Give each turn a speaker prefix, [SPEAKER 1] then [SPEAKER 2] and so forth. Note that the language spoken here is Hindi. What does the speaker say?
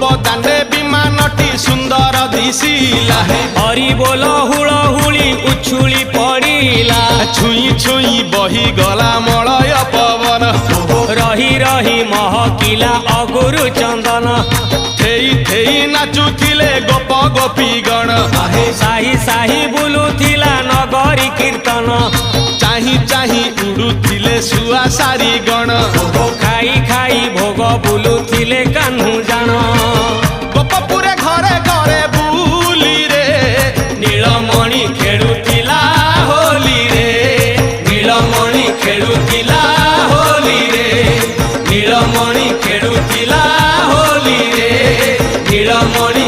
[SPEAKER 1] गोपदाने विमानटी सुंदर दिशिला
[SPEAKER 2] हरि बोल हुलहुली उछुली पड़िला
[SPEAKER 1] छुई छुई बही गला मलय पवन
[SPEAKER 2] रही रही महकिला अगुरु चंदन
[SPEAKER 1] थेई थेई नाचुथिले गोप गोपी गण
[SPEAKER 2] साही साही बुलुथिला नगरी कीर्तन
[SPEAKER 1] चाही चाही उड़ुथिले सुआ सारी गण
[SPEAKER 2] खाई खाई भोग बुलुथिले कान्हू जान
[SPEAKER 1] गोपपुरे घरे घरे बुली रे
[SPEAKER 2] नीलमणि खेलुथिला होली रे नीलमणि खेलुथिला होली रे नीलमणि खेलुथिला होली रे नीलमणि